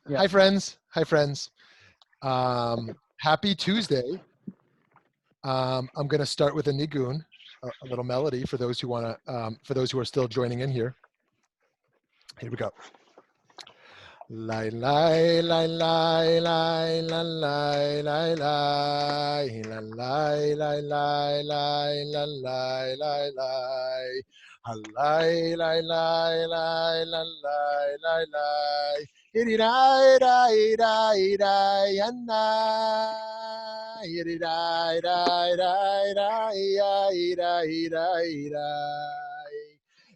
Yeah. Hi, friends. Hi, friends. Happy Tuesday. I'm going to start with a nigun, a little melody for those who want to, for those who are still joining in here. Here we go. Lai lai lai lai lai lai lai lai lai lai lai lai lai lai lai lai lai. Lai lai lai lai lai lai lai. Iri rai rai rai rai anna. Iri rai rai rai rai rai rai rai rai.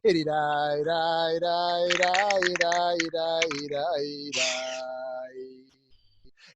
Iri rai rai rai rai rai rai rai rai.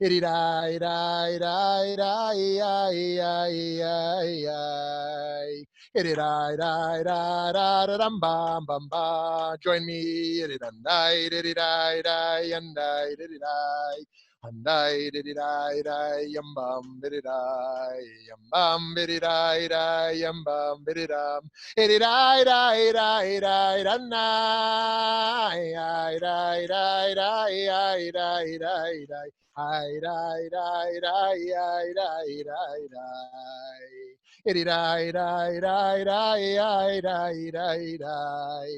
Iri rai rai rai rai ai ai ai ai. Iri rai rai rai rai ram bam bam ba. Join me. Iri rai rai rai rai andai iri rai. Andai iri rai rai yam bam iri rai yam bam iri rai rai yam bam iri ram. Iri rai rai rai rai ranai rai rai rai rai rai rai rai rai. Hi, rai, rai, rai, rai, rai, rai, rai. Itty, rai, rai, rai, rai, rai, rai, rai, rai.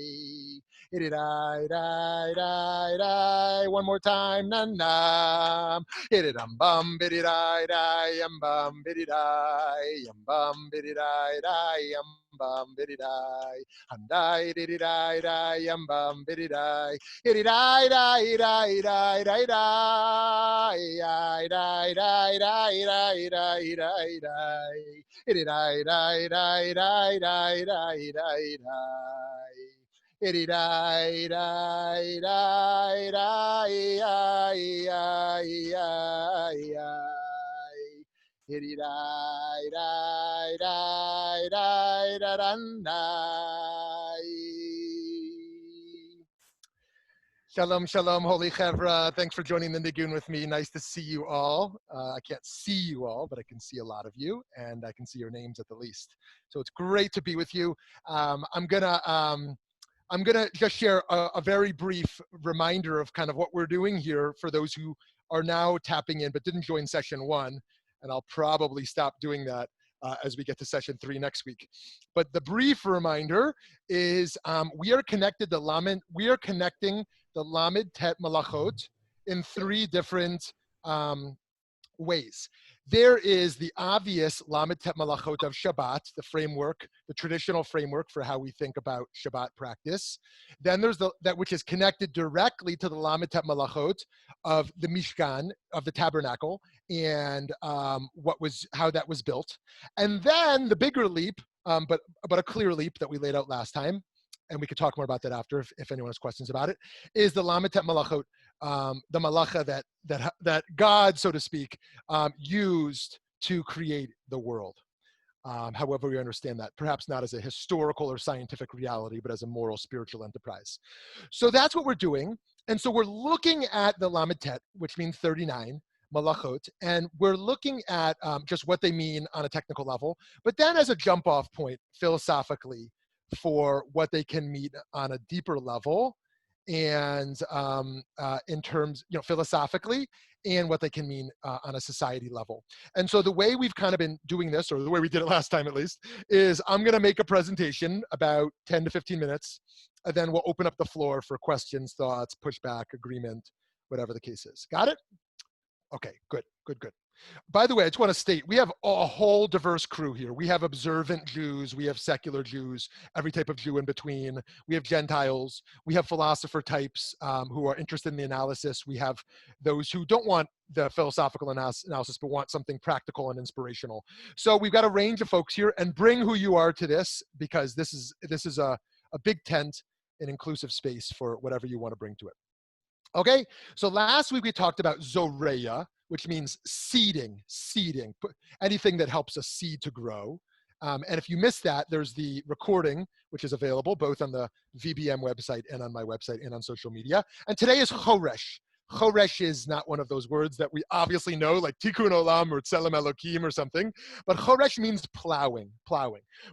Itty, rai, rai, rai, rai. One more time, na na. Itty, dum bum, bitty, rai, rai, yum bum, bitty, rai, yum bum, bitty, rai, rai, yum bum, bitty, rai. Handai, ditty, rai, rai, yum bum, bitty, rai. Itty, rai, rai, rai, rai, rai, rai. Rai, rai, rai, rai, rai, rai, rai, rai. Itty, rai, rai, rai, rai, rai, rai, rai, rai. Itty, rai, rai, rai, rai, ai, ai, ai, ai. Itty, rai, rai, rai, rai, rai. Shalom, shalom, holy chevra. Thanks for joining the nigun with me. Nice to see you all. I can't see you all, but I can see a lot of you, and I can see your names at the least. So it's great to be with you. I'm gonna just share a very brief reminder of kind of what we're doing here for those who are now tapping in but didn't join session 1, and I'll probably stop doing that as we get to session 3 next week. But the brief reminder is we are connecting the Lamed Tet Melachot in 3 different ways. There is the obvious Lamed Tet Melachot of Shabbat, the framework, the traditional framework for how we think about Shabbat practice. Then there's that which is connected directly to the Lamed Tet Melachot of the Mishkan, of the tabernacle, and how that was built. And then the bigger leap, but a clear leap that we laid out last time, and we could talk more about that after if anyone has questions about it, is the Lamed Tet Melachot, the malacha that God, so to speak, used to create the world. However we understand that, perhaps not as a historical or scientific reality, but as a moral, spiritual enterprise. So that's what we're doing. And so we're looking at the Lamed Tet, which means 39, malachot, and we're looking at just what they mean on a technical level, but then as a jump-off point, philosophically, for what they can mean on a deeper level, and in terms, philosophically, and what they can mean on a society level. And so the way we've kind of been doing this, or the way we did it last time at least, is I'm going to make a presentation about 10 to 15 minutes, and then we'll open up the floor for questions, thoughts, pushback, agreement, whatever the case is. Got it? Okay, good. By the way, I just want to state, we have a whole diverse crew here. We have observant Jews, we have secular Jews, every type of Jew in between. We have Gentiles, we have philosopher types who are interested in the analysis. We have those who don't want the philosophical analysis, but want something practical and inspirational. So we've got a range of folks here, and bring who you are to this, because this is a big tent, an inclusive space for whatever you want to bring to it. Okay, so last week we talked about zoreya, which means seeding, anything that helps a seed to grow. And if you missed that, there's the recording, which is available both on the VBM website and on my website and on social media. And today is Choresh. Choresh is not one of those words that we obviously know, like tikkun olam or tselem elokim or something, but choresh means plowing.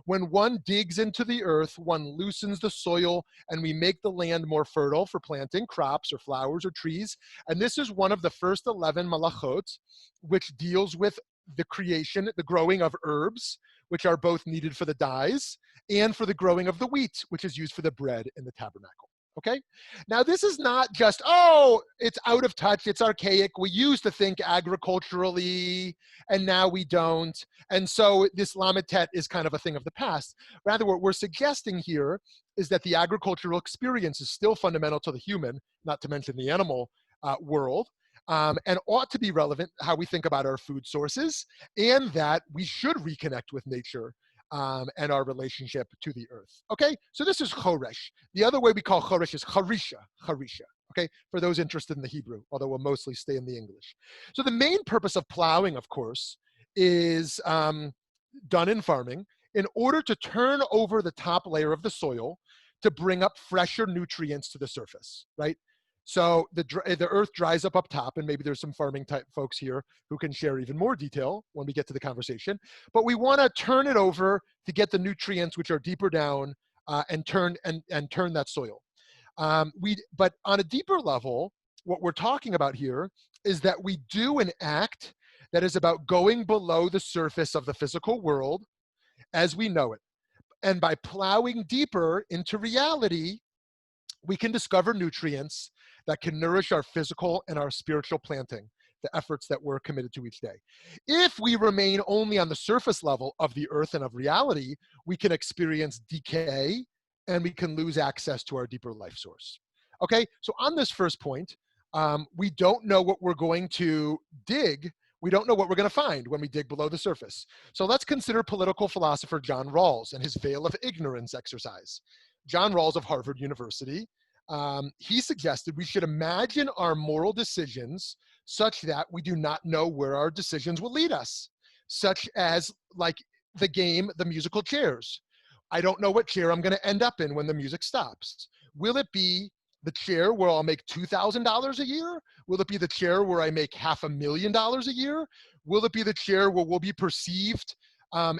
When one digs into the earth, one loosens the soil, and we make the land more fertile for planting crops or flowers or trees. And this is one of the first 11 melachot, which deals with the creation, the growing of herbs, which are both needed for the dyes, and for the growing of the wheat, which is used for the bread in the tabernacle. Okay? Now, this is not just, oh, it's out of touch, it's archaic. We used to think agriculturally, and now we don't. And so this Lamed is kind of a thing of the past. Rather, what we're suggesting here is that the agricultural experience is still fundamental to the human, not to mention the animal world, and ought to be relevant how we think about our food sources, and that we should reconnect with nature and our relationship to the earth. Okay, so this is Choresh. The other way we call Choresh is Charisha, okay, for those interested in the Hebrew, although we'll mostly stay in the English. So the main purpose of plowing, of course, is done in farming in order to turn over the top layer of the soil to bring up fresher nutrients to the surface, right? So the earth dries up top, and maybe there's some farming type folks here who can share even more detail when we get to the conversation. But we want to turn it over to get the nutrients which are deeper down and turn that soil. But on a deeper level, what we're talking about here is that we do an act that is about going below the surface of the physical world as we know it. And by plowing deeper into reality, we can discover nutrients that can nourish our physical and our spiritual planting, the efforts that we're committed to each day. If we remain only on the surface level of the earth and of reality, we can experience decay and we can lose access to our deeper life source. Okay, so on this first point, we don't know what we're going to dig. We don't know what we're going to find when we dig below the surface. So let's consider political philosopher John Rawls and his veil of ignorance exercise. John Rawls of Harvard University, he suggested we should imagine our moral decisions such that we do not know where our decisions will lead us, such as like the game, the musical chairs. I don't know what chair I'm going to end up in when the music stops. Will it be the chair where I'll make $2,000 a year? Will it be the chair where I make $500,000 a year? Will it be the chair where we'll be perceived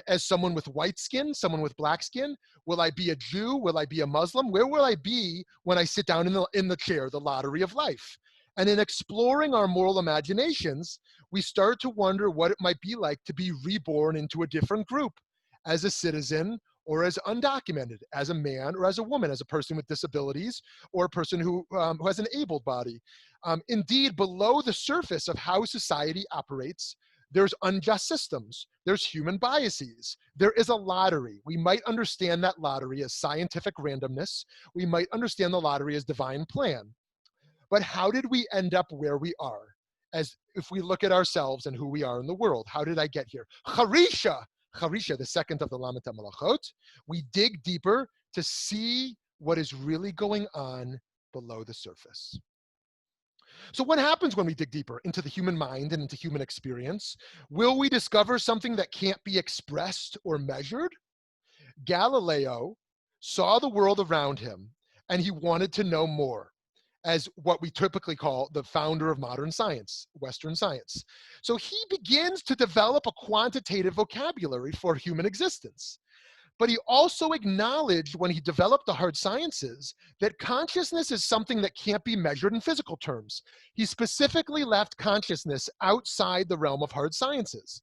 as someone with white skin, someone with black skin? Will I be a Jew? Will I be a Muslim? Where will I be when I sit down in the chair, the lottery of life? And in exploring our moral imaginations, we start to wonder what it might be like to be reborn into a different group, as a citizen or as undocumented, as a man or as a woman, as a person with disabilities or a person who has an able body. Indeed, below the surface of how society operates, there's unjust systems, there's human biases, there is a lottery. We might understand that lottery as scientific randomness. We might understand the lottery as divine plan. But how did we end up where we are? As if we look at ourselves and who we are in the world, how did I get here? Charisha, the second of the Lamed Melachot. We dig deeper to see what is really going on below the surface. So what happens when we dig deeper into the human mind and into human experience? Will we discover something that can't be expressed or measured? Galileo saw the world around him and he wanted to know more, as what we typically call the founder of modern science, Western science. So he begins to develop a quantitative vocabulary for human existence. But he also acknowledged when he developed the hard sciences that consciousness is something that can't be measured in physical terms. He specifically left consciousness outside the realm of hard sciences.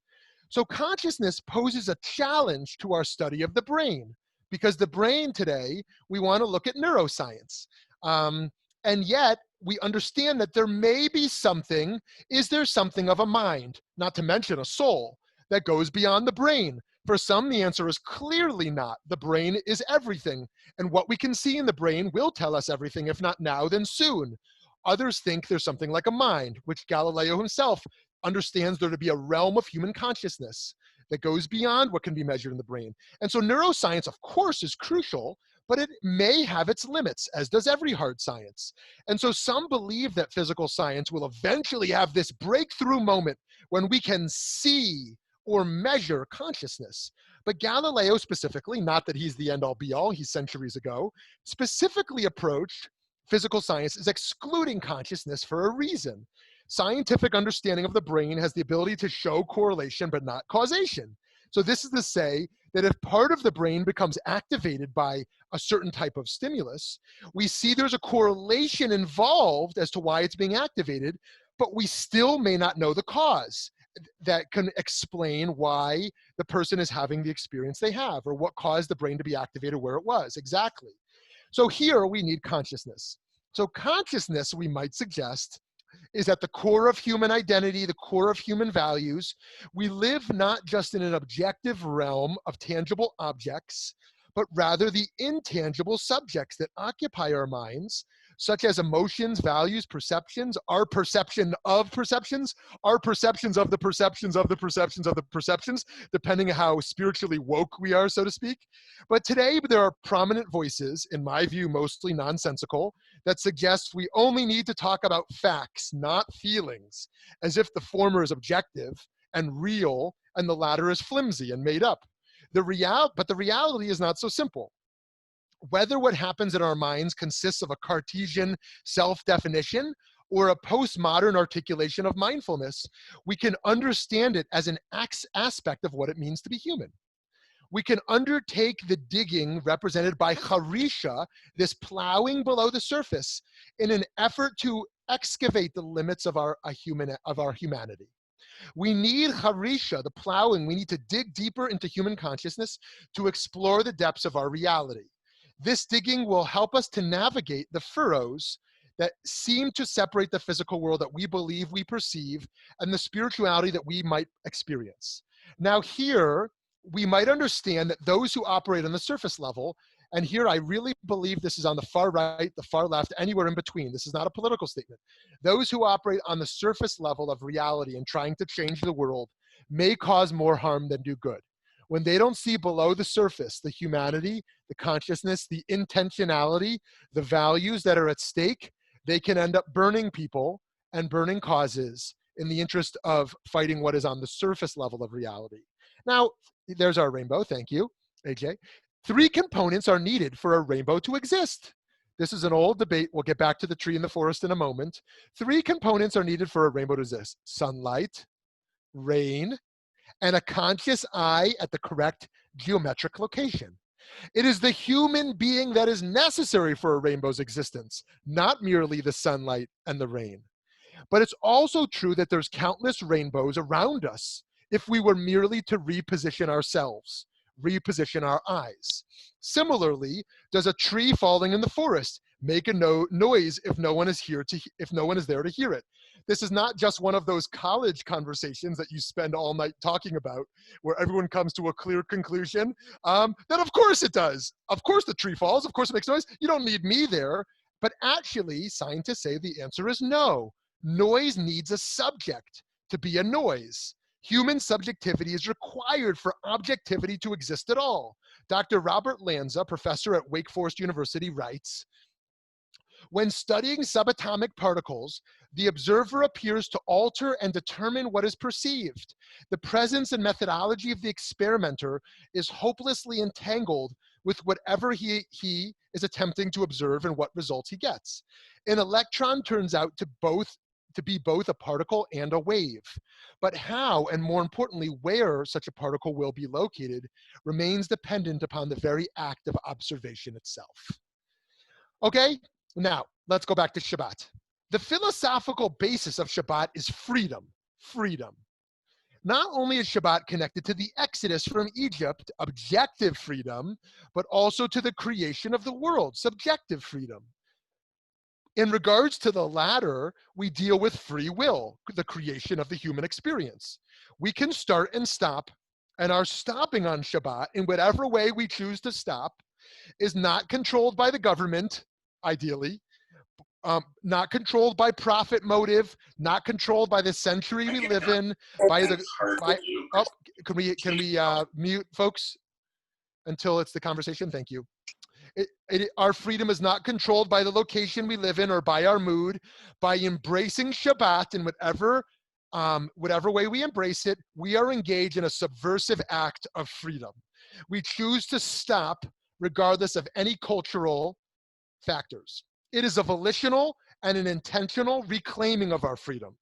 So consciousness poses a challenge to our study of the brain, because the brain today, we want to look at neuroscience. And yet we understand that there may be something, is there something of a mind, not to mention a soul, that goes beyond the brain? For some, the answer is clearly not. The brain is everything, and what we can see in the brain will tell us everything, if not now, then soon. Others think there's something like a mind, which Galileo himself understands there to be a realm of human consciousness that goes beyond what can be measured in the brain. And so neuroscience, of course, is crucial, but it may have its limits, as does every hard science. And so some believe that physical science will eventually have this breakthrough moment when we can see or measure consciousness. But Galileo specifically, not that he's the end-all be-all, he's centuries ago, specifically approached physical science is excluding consciousness for a reason. Scientific understanding of the brain has the ability to show correlation but not causation. So this is to say that if part of the brain becomes activated by a certain type of stimulus, we see there's a correlation involved as to why it's being activated, but we still may not know the cause that can explain why the person is having the experience they have, or what caused the brain to be activated where it was exactly. So here we need consciousness. So consciousness, we might suggest, is at the core of human identity, the core of human values. We live not just in an objective realm of tangible objects, but rather the intangible subjects that occupy our minds, such as emotions, values, perceptions, our perception of perceptions, our perceptions of the perceptions of the perceptions of the perceptions, depending on how spiritually woke we are, so to speak. But today there are prominent voices, in my view, mostly nonsensical, that suggest we only need to talk about facts, not feelings, as if the former is objective and real and the latter is flimsy and made up. But the reality is not so simple. Whether what happens in our minds consists of a Cartesian self-definition or a postmodern articulation of mindfulness, we can understand it as an aspect of what it means to be human. We can undertake the digging represented by charisha, this plowing below the surface, in an effort to excavate the limits of our humanity. We need charisha, the plowing. We need to dig deeper into human consciousness to explore the depths of our reality. This digging will help us to navigate the furrows that seem to separate the physical world that we believe we perceive and the spirituality that we might experience. Now here, we might understand that those who operate on the surface level, and here I really believe this is on the far right, the far left, anywhere in between. This is not a political statement. Those who operate on the surface level of reality and trying to change the world may cause more harm than do good. When they don't see below the surface the humanity, the consciousness, the intentionality, the values that are at stake, they can end up burning people and burning causes in the interest of fighting what is on the surface level of reality. Now, there's our rainbow. Thank you, AJ. 3 components are needed for a rainbow to exist. This is an old debate. We'll get back to the tree in the forest in a moment. 3 components are needed for a rainbow to exist: sunlight, rain, and a conscious eye at the correct geometric location. It is the human being that is necessary for a rainbow's existence, not merely the sunlight and the rain. But it's also true that there's countless rainbows around us if we were merely to reposition ourselves, reposition our eyes. Similarly, does a tree falling in the forest make a noise if no one is there to hear it? This is not just one of those college conversations that you spend all night talking about, where everyone comes to a clear conclusion. That of course it does. Of course the tree falls. Of course it makes noise. You don't need me there. But actually, scientists say the answer is no. Noise needs a subject to be a noise. Human subjectivity is required for objectivity to exist at all. Dr. Robert Lanza, professor at Wake Forest University, writes, when studying subatomic particles, the observer appears to alter and determine what is perceived. The presence and methodology of the experimenter is hopelessly entangled with whatever he is attempting to observe and what results he gets. An electron turns out to be both a particle and a wave. But how, and more importantly, where such a particle will be located remains dependent upon the very act of observation itself. Okay, now let's go back to Shabbat. The philosophical basis of Shabbat is freedom. Freedom. Not only is Shabbat connected to the exodus from Egypt, objective freedom, but also to the creation of the world, subjective freedom. In regards to the latter, we deal with free will, the creation of the human experience. We can start and stop, and our stopping on Shabbat, in whatever way we choose to stop, is not controlled by the government, ideally, not controlled by profit motive, not controlled by the century we live in, can we mute folks until it's the conversation? Thank you. Our freedom is not controlled by the location we live in or by our mood. By embracing Shabbat in whatever way we embrace it, we are engaged in a subversive act of freedom. We choose to stop regardless of any cultural factors. It is a volitional and an intentional reclaiming of our freedom.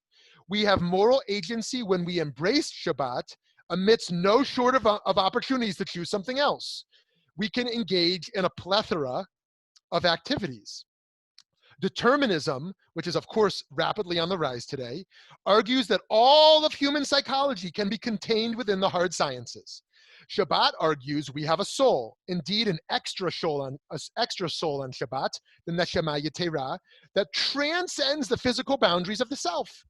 We have moral agency when we embrace Shabbat amidst no short of opportunities to choose something else. We can engage in a plethora of activities. Determinism, which is of course rapidly on the rise today, argues that all of human psychology can be contained within the hard sciences. Shabbat argues we have a soul, indeed an extra soul on Shabbat, the neshama yetera, that transcends the physical boundaries of the self.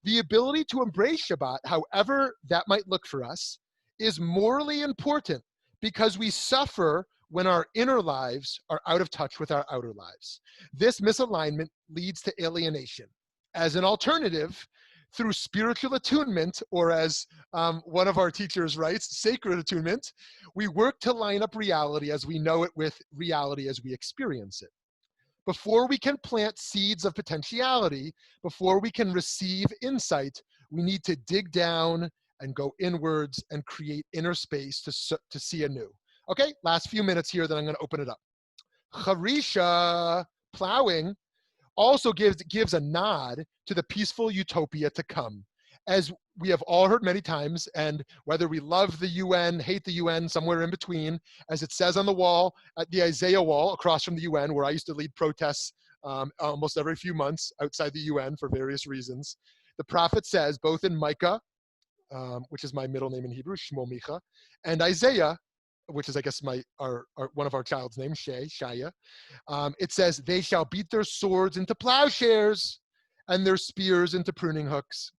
The ability to embrace Shabbat, however that might look for us, is morally important because we suffer when our inner lives are out of touch with our outer lives. This misalignment leads to alienation. As an alternative, through spiritual attunement, or as one of our teachers writes, sacred attunement, we work to line up reality as we know it with reality as we experience it. Before we can plant seeds of potentiality, before we can receive insight, we need to dig down and go inwards and create inner space to see anew. Okay, last few minutes here, then I'm going to open it up. Choresh, plowing, also gives a nod to the peaceful utopia to come. As we have all heard many times, and whether we love the UN, hate the UN, somewhere in between, as it says on the wall, at the Isaiah wall across from the UN, where I used to lead protests almost every few months outside the UN for various reasons, the prophet says, both in Micah, which is my middle name in Hebrew, Shmo Micha, and Isaiah, which is, I guess, one of our child's names, Shaya. It says, they shall beat their swords into plowshares and their spears into pruning hooks.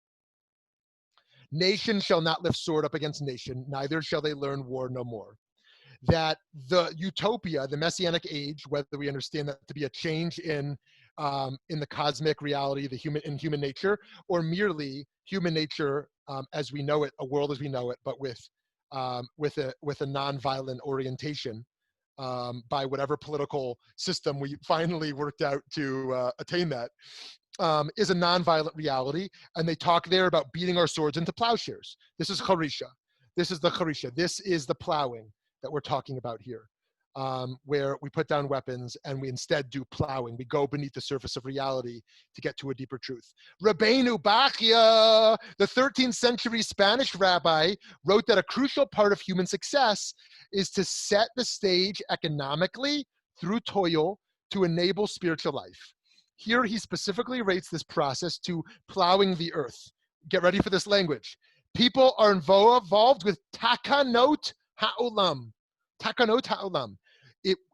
Nation shall not lift sword up against nation, neither shall they learn war no more. That the utopia, the messianic age, whether we understand that to be a change in the cosmic reality, in human nature, or merely human nature as we know it, a world as we know it, but with a non-violent orientation by whatever political system we finally worked out to attain that, is a non-violent reality. And they talk there about beating our swords into plowshares. This is Choresh. This is the Choresh. This is the plowing that we're talking about here, where we put down weapons and we instead do plowing. We go beneath the surface of reality to get to a deeper truth. Rabbeinu Bachya, the 13th century Spanish rabbi, wrote that a crucial part of human success is to set the stage economically through toil to enable spiritual life. Here he specifically rates this process to plowing the earth. Get ready for this language. People are involved with takanot ha'olam. Takanot ha'olam.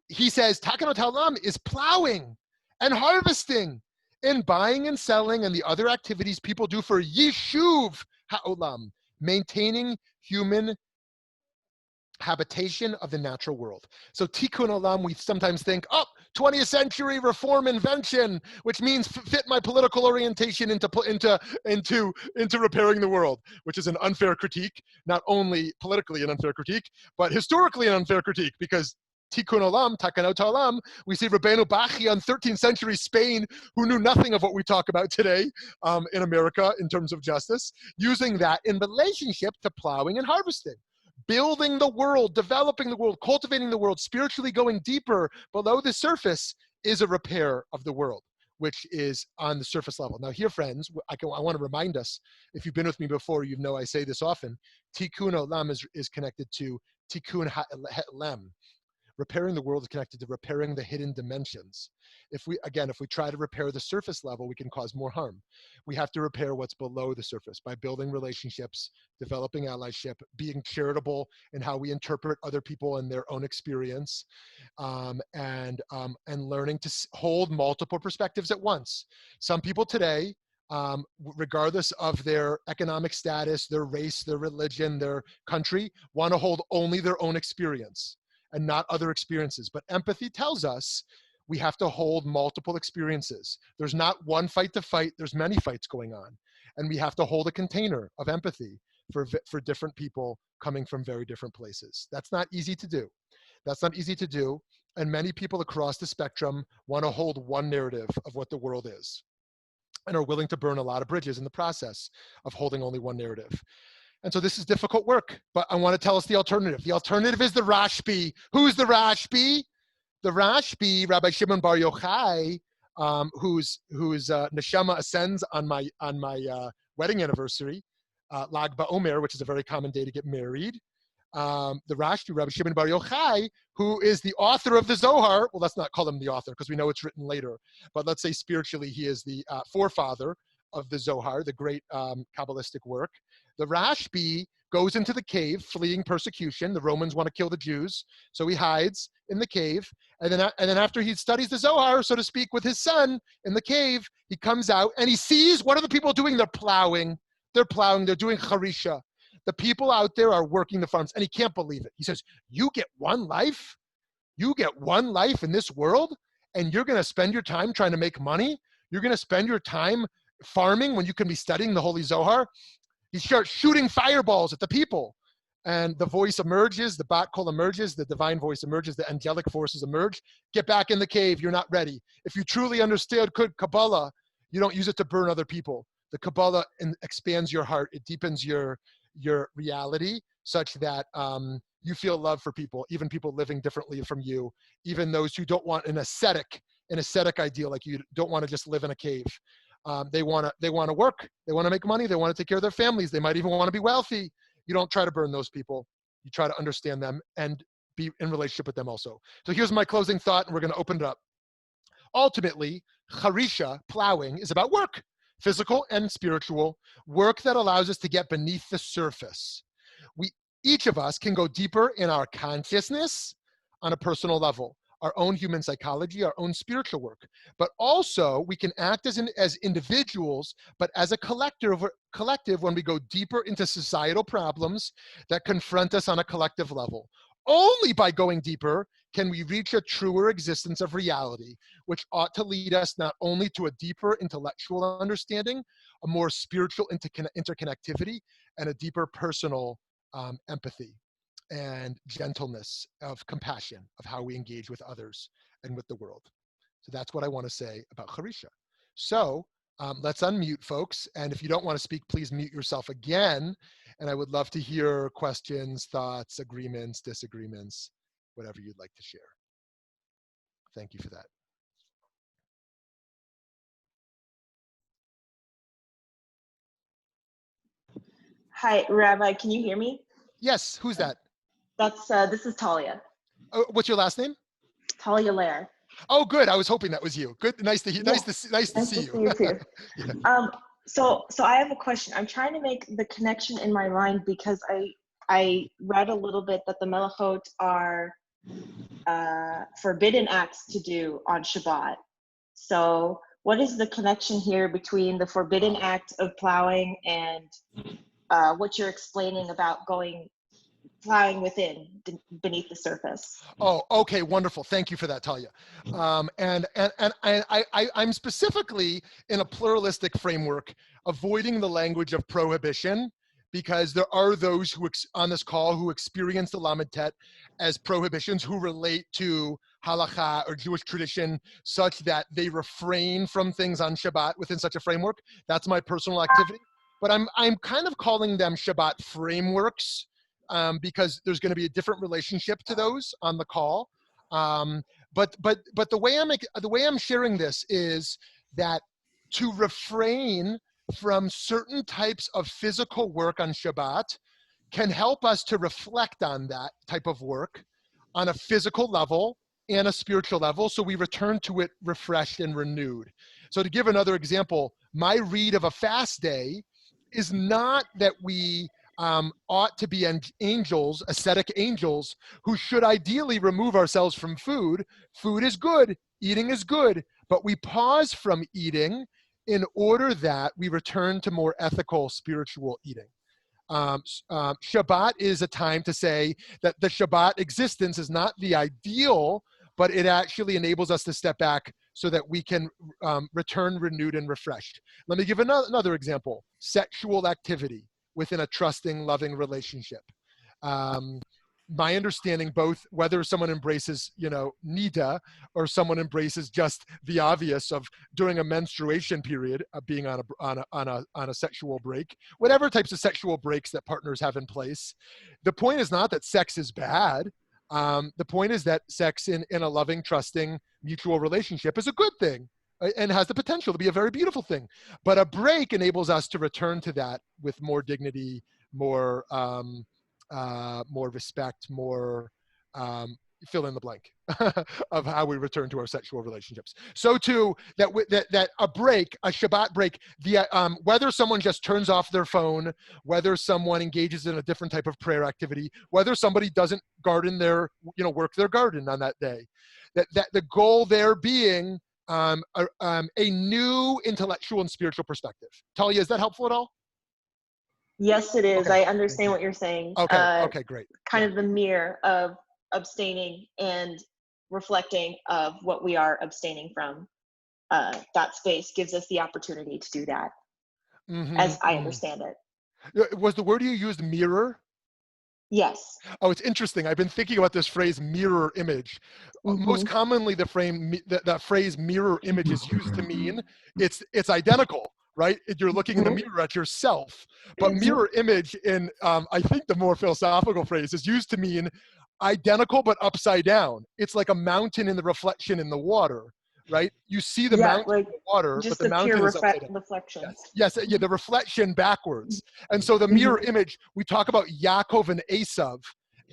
He says takanot ha'olam is plowing and harvesting and buying and selling and the other activities people do for yishuv ha'olam, maintaining human habitation of the natural world. So tikkun olam, we sometimes think, 20th century reform invention, which means fit my political orientation into repairing the world, which is an unfair critique, not only politically an unfair critique, but historically an unfair critique, because tikkun olam, takanot olam, we see Rabbeinu Bachya in 13th century Spain, who knew nothing of what we talk about today in America in terms of justice, using that in relationship to plowing and harvesting. Building the world, developing the world, cultivating the world, spiritually going deeper below the surface is a repair of the world, which is on the surface level. Now here, friends, I want to remind us, if you've been with me before, you know I say this often, tikkun olam is connected to tikkun ha'elem. Repairing the world is connected to repairing the hidden dimensions. If we try to repair the surface level, we can cause more harm. We have to repair what's below the surface by building relationships, developing allyship, being charitable in how we interpret other people and their own experience, and learning to hold multiple perspectives at once. Some people today, regardless of their economic status, their race, their religion, their country, want to hold only their own experience and not other experiences. But empathy tells us we have to hold multiple experiences. There's not one fight to fight, there's many fights going on. And we have to hold a container of empathy for different people coming from very different places. That's not easy to do. That's not easy to do. And many people across the spectrum want to hold one narrative of what the world is and are willing to burn a lot of bridges in the process of holding only one narrative. And so this is difficult work, but I want to tell us the alternative. The alternative is the Rashbi. Who's the Rashbi? The Rashbi, Rabbi Shimon Bar Yochai, whose neshama ascends on my wedding anniversary, Lag BaOmer, which is a very common day to get married. The Rashbi, Rabbi Shimon Bar Yochai, who is the author of the Zohar. Well, let's not call him the author because we know it's written later. But let's say spiritually he is the forefather of the Zohar, the great Kabbalistic work. The Rashbi goes into the cave fleeing persecution. The Romans want to kill the Jews, so he hides in the cave. And then after he studies the Zohar, so to speak, with his son in the cave, he comes out and he sees, what are the people doing? They're plowing. They're doing charisha. The people out there are working the farms, and he can't believe it. He says, you get one life? You get one life in this world, and you're going to spend your time trying to make money? You're going to spend your time farming when you can be studying the Holy Zohar? He starts shooting fireballs at the people. And the voice emerges, the bat kol emerges, the divine voice emerges, the angelic forces emerge. Get back in the cave, you're not ready. If you truly understood Kabbalah, you don't use it to burn other people. The Kabbalah expands your heart. It deepens your reality such that you feel love for people, even people living differently from you, even those who don't want an ascetic ideal, like you don't want to just live in a cave. They want to work. They want to make money. They want to take care of their families. They might even want to be wealthy. You don't try to burn those people. You try to understand them and be in relationship with them also. So here's my closing thought, and we're going to open it up. Ultimately, charisha, plowing, is about work, physical and spiritual, work that allows us to get beneath the surface. Each of us can go deeper in our consciousness on a personal level, our own human psychology, our own spiritual work. But also, we can act as individuals, but as a collective when we go deeper into societal problems that confront us on a collective level. Only by going deeper can we reach a truer existence of reality, which ought to lead us not only to a deeper intellectual understanding, a more spiritual interconnectivity, and a deeper personal empathy and gentleness, of compassion, of how we engage with others and with the world. So that's what I want to say about Charisha. So let's unmute, folks. And if you don't want to speak, please mute yourself again. And I would love to hear questions, thoughts, agreements, disagreements, whatever you'd like to share. Thank you for that. Hi, Rabbi, can you hear me? Yes, who's that? This is Talia. Oh, what's your last name? Talia Lair. Oh, good. I was hoping that was you. Good. Nice to hear. Yeah. Nice to see you. You too. Yeah. So I have a question. I'm trying to make the connection in my mind because I read a little bit that the melachot are forbidden acts to do on Shabbat. So what is the connection here between the forbidden act of plowing and what you're explaining about plowing within, beneath the surface? Oh, okay, wonderful. Thank you for that, Talia. And I'm specifically in a pluralistic framework, avoiding the language of prohibition, because there are those who on this call who experience the Lamed Tet as prohibitions, who relate to halakha or Jewish tradition such that they refrain from things on Shabbat within such a framework. That's my personal activity. But I'm kind of calling them Shabbat frameworks, because there's going to be a different relationship to those on the call. But the way I'm sharing this is that to refrain from certain types of physical work on Shabbat can help us to reflect on that type of work on a physical level and a spiritual level, so we return to it refreshed and renewed. So to give another example, my read of a fast day is not that we ought to be angels, ascetic angels, who should ideally remove ourselves from food. Food is good, eating is good, but we pause from eating in order that we return to more ethical, spiritual eating. Shabbat is a time to say that the Shabbat existence is not the ideal, but it actually enables us to step back so that we can return renewed and refreshed. Let me give another example: sexual activity within a trusting, loving relationship. My understanding, both whether someone embraces, nida, or someone embraces just the obvious of during a menstruation period of being on a sexual break, whatever types of sexual breaks that partners have in place. The point is not that sex is bad. The point is that sex in a loving, trusting, mutual relationship is a good thing and has the potential to be a very beautiful thing. But a break enables us to return to that with more dignity, more more respect, more fill in the blank of how we return to our sexual relationships. So too, that a break, a Shabbat break, whether someone just turns off their phone, whether someone engages in a different type of prayer activity, whether somebody doesn't work their garden on that day, that the goal there being a new intellectual and spiritual perspective. Talia, is that helpful at all? Yes, it is. Okay, I understand what you're saying. Okay, great. Kind of the mirror of abstaining and reflecting of what we are abstaining from. That space gives us the opportunity to do that, as I understand it. Was the word you used mirror? Yes. Oh, it's interesting. I've been thinking about this phrase mirror image. Most commonly, the phrase mirror image is used to mean it's identical, right? You're looking in the mirror at yourself. But mirror image in, I think the more philosophical phrase is used to mean identical but upside down. It's like a mountain in the reflection in the water, right? You see the mountain in the water, but the mountain is upside down. Reflection. Yes, the reflection backwards. And so the mirror image, we talk about Yaakov and Esav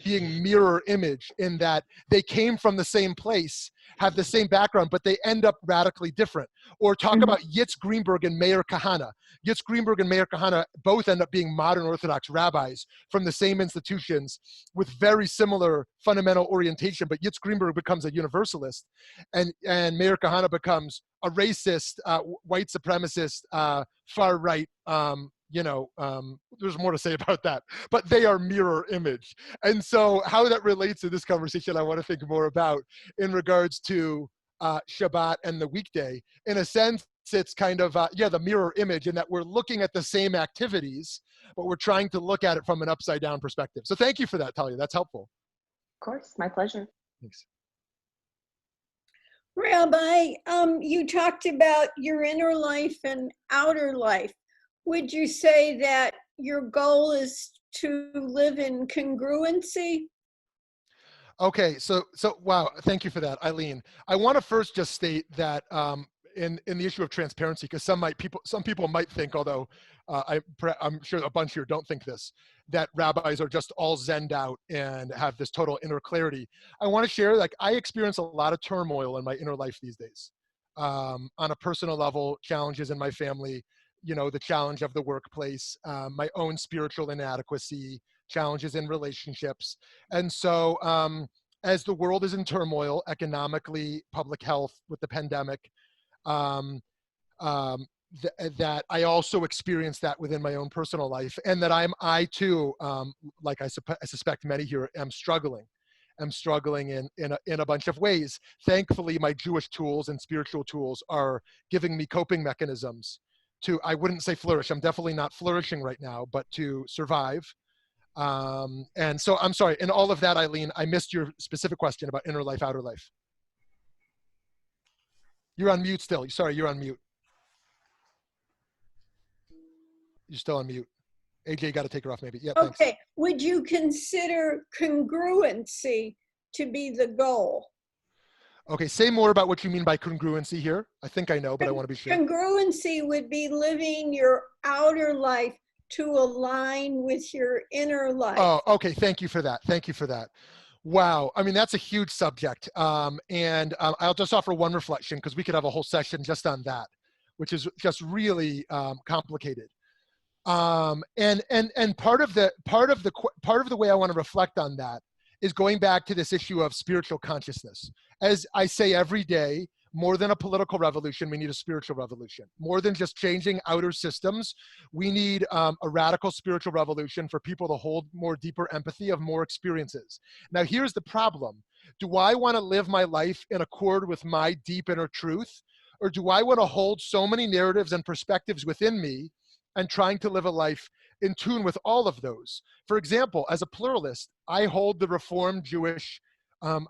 being mirror image in that they came from the same place, have the same background, but they end up radically different. Or talk about Yitz Greenberg and Meir Kahane. Yitz Greenberg and Meir Kahane both end up being modern Orthodox rabbis from the same institutions with very similar fundamental orientation, but Yitz Greenberg becomes a universalist and Meir Kahane becomes a racist, white supremacist, far right, there's more to say about that, but they are mirror image. And so how that relates to this conversation, I want to think more about in regards to Shabbat and the weekday. In a sense, it's kind of, the mirror image in that we're looking at the same activities, but we're trying to look at it from an upside down perspective. So thank you for that, Talia. That's helpful. Of course, my pleasure. Thanks. Rabbi, you talked about your inner life and outer life. Would you say that your goal is to live in congruency? Okay, so wow, thank you for that, Eileen. I want to first just state that in the issue of transparency, because some people might think, although I'm sure a bunch here don't think this, that rabbis are just all zenned out and have this total inner clarity. I want to share, like, I experience a lot of turmoil in my inner life these days. On a personal level, challenges in my family, the challenge of the workplace, my own spiritual inadequacy, challenges in relationships. And so as the world is in turmoil, economically, public health with the pandemic, that I also experience that within my own personal life, and that I too, like I suspect many here, am struggling. I'm struggling in a bunch of ways. Thankfully, my Jewish tools and spiritual tools are giving me coping mechanisms to, I wouldn't say flourish. I'm definitely not flourishing right now, but to survive. And so I'm sorry, in all of that, Eileen, I missed your specific question about inner life, outer life. You're on mute still. Sorry, you're on mute. You're still on mute. AJ, you got to take her off maybe. Yeah, okay. Thanks. Would you consider congruency to be the goal? Okay, say more about what you mean by congruency here. I think I know, but I want to be sure. Congruency would be living your outer life to align with your inner life. Oh, okay. Thank you for that. Thank you for that. Wow. I mean, that's a huge subject. And I'll just offer one reflection because we could have a whole session just on that, which is just really complicated. And part of the way I want to reflect on that is going back to this issue of spiritual consciousness. As I say every day, more than a political revolution, we need a spiritual revolution. More than just changing outer systems, we need a radical spiritual revolution for people to hold more deeper empathy of more experiences. Now, here's the problem. Do I want to live my life in accord with my deep inner truth? Or do I want to hold so many narratives and perspectives within me and trying to live a life in tune with all of those? For example, as a pluralist, I hold the Reformed Jewish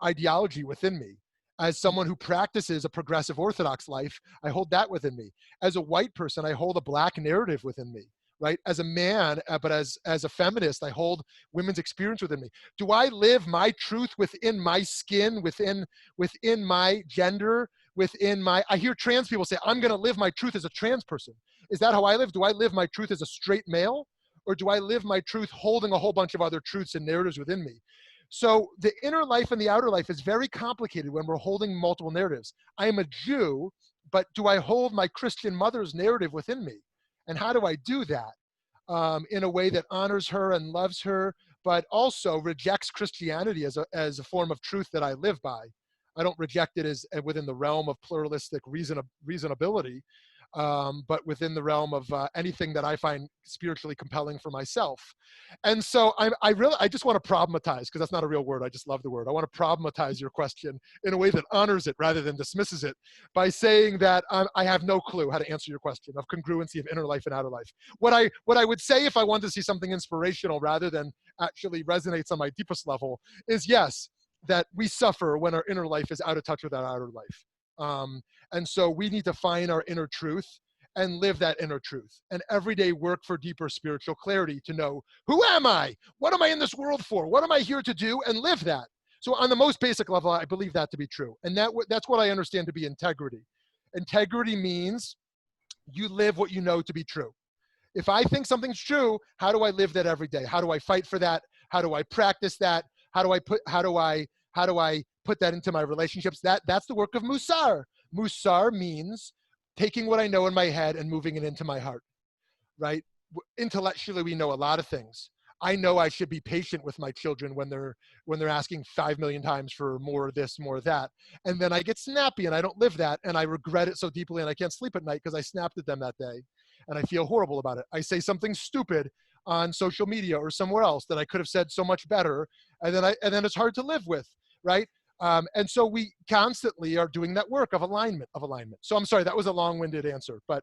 ideology within me. As someone who practices a progressive Orthodox life, I hold that within me. As a white person, I hold a Black narrative within me. right? As a man, but as a feminist, I hold women's experience within me. Do I live my truth within my skin, within my gender, within my, I hear trans people say, I'm gonna live my truth as a trans person. Is that how I live? Do I live my truth as a straight male? Or do I live my truth holding a whole bunch of other truths and narratives within me? So the inner life and the outer life is very complicated when we're holding multiple narratives. I am a Jew, but do I hold my Christian mother's narrative within me? And how do I do that in a way that honors her and loves her, but also rejects Christianity as a form of truth that I live by? I don't reject it as within the realm of pluralistic reasonability, but within the realm of anything that I find spiritually compelling for myself. And so I just want to problematize, because that's not a real word. I just love the word. I want to problematize your question in a way that honors it rather than dismisses it, by saying that I have no clue how to answer your question of congruency of inner life and outer life. What I would say, if I wanted to see something inspirational rather than actually resonates on my deepest level, is yes, that we suffer when our inner life is out of touch with our outer life. And so we need to find our inner truth and live that inner truth, and every day work for deeper spiritual clarity to know, who am I? What am I in this world for? What am I here to do? And live that. So on the most basic level, I believe that to be true. And that's what I understand to be integrity. Integrity means you live what you know to be true. If I think something's true, how do I live that every day? How do I fight for that? How do I practice that? How do I put that into my relationships? That's the work of Musar. Musar means taking what I know in my head and moving it into my heart, right? Intellectually, we know a lot of things. I know I should be patient with my children when they're asking 5 million times for more of this, more of that. And then I get snappy and I don't live that, and I regret it so deeply and I can't sleep at night because I snapped at them that day and I feel horrible about it. I say something stupid on social media or somewhere else that I could have said so much better, and then it's hard to live with, right? And so we constantly are doing that work of alignment. So I'm sorry, that was a long-winded answer, but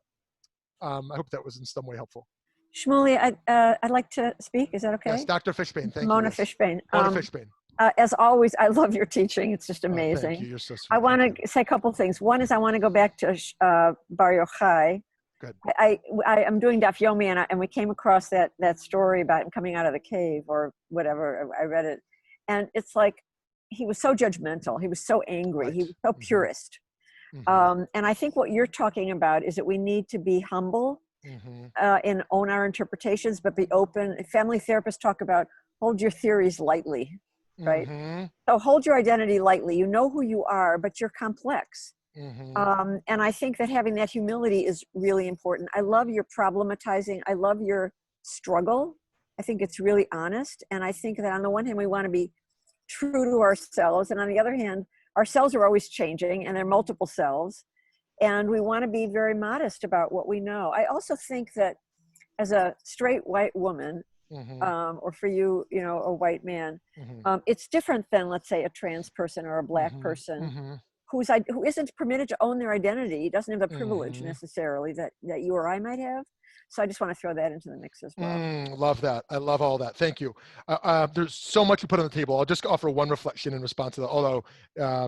I hope that was in some way helpful. Shmuly, I'd like to speak. Is that okay? Yes, Dr. Fishbane, thank Mona you. Yes. Fishbane. Mona Fishbane. As always, I love your teaching. It's just amazing. Thank you. You're so sweet. I want to say a couple things. One is I want to go back to Bar Yochai. Good. I'm doing Daf Yomi, and we came across that story about him coming out of the cave or whatever. I read it, and it's like he was so judgmental. He was so angry. Right. He was so purist. Mm-hmm. And I think what you're talking about is that we need to be humble and own our interpretations, but be open. Family therapists talk about hold your theories lightly, right? Mm-hmm. So hold your identity lightly. You know who you are, but you're complex. Mm-hmm. And I think that having that humility is really important. I love your problematizing. I love your struggle. I think it's really honest. And I think that on the one hand, we want to be true to ourselves. And on the other hand, our selves are always changing and there are multiple selves. And we want to be very modest about what we know. I also think that as a straight white woman, or for you, a white man, it's different than, let's say, a trans person or a black person who isn't permitted to own their identity, doesn't have the privilege necessarily that you or I might have. So I just want to throw that into the mix as well. Love that. I love all that. Thank you. There's so much you put on the table. I'll just offer one reflection in response to that, although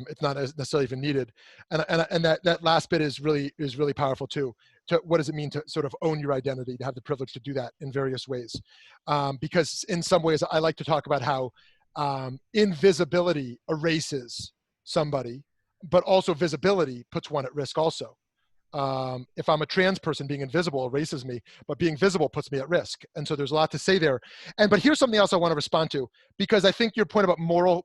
it's not necessarily even needed. And that last bit is really powerful too. What does it mean to sort of own your identity, to have the privilege to do that in various ways? Because in some ways, I like to talk about how invisibility erases somebody, but also visibility puts one at risk also. If I'm a trans person, being invisible erases me, but being visible puts me at risk. And so there's a lot to say there. But here's something else I want to respond to, because I think your point about moral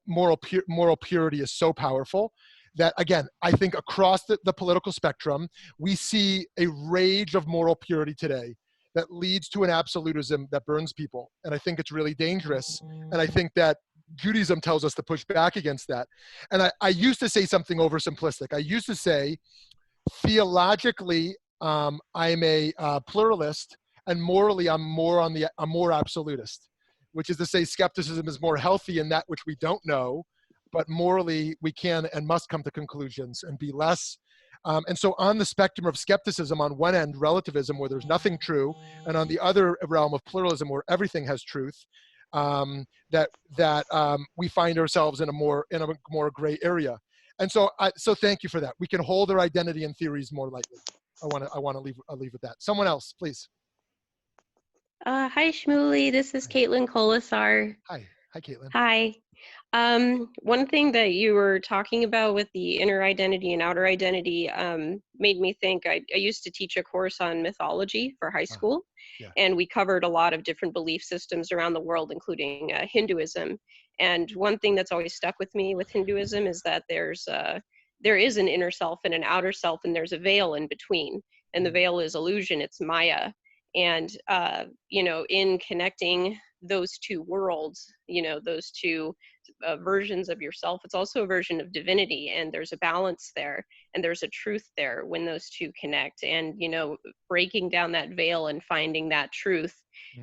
purity is so powerful that, again, I think across the political spectrum, we see a rage of moral purity today that leads to an absolutism that burns people. And I think it's really dangerous. And I think that Judaism tells us to push back against that. And I used to say something oversimplistic. I used to say, theologically, I'm a pluralist, and morally, I'm more absolutist, which is to say skepticism is more healthy in that which we don't know, but morally we can and must come to conclusions and be less. And so on the spectrum of skepticism, on one end, relativism, where there's nothing true, and on the other realm of pluralism, where everything has truth, that we find ourselves in a more gray area. And so thank you for that. We can hold our identity and theories more lightly. I want to leave with that. Someone else, please. Hi, Shmuly. This is Hi. Caitlin Colasar. Hi, Caitlin. Hi. One thing that you were talking about with the inner identity and outer identity made me think. I used to teach a course on mythology for high school, yeah. and we covered a lot of different belief systems around the world, including Hinduism. And one thing that's always stuck with me with Hinduism is that there is an inner self and an outer self, and there's a veil in between. And the veil is illusion, it's Maya. And, in connecting those two worlds, those two versions of yourself, it's also a version of divinity. And there's a balance there, and there's a truth there when those two connect. And, breaking down that veil and finding that truth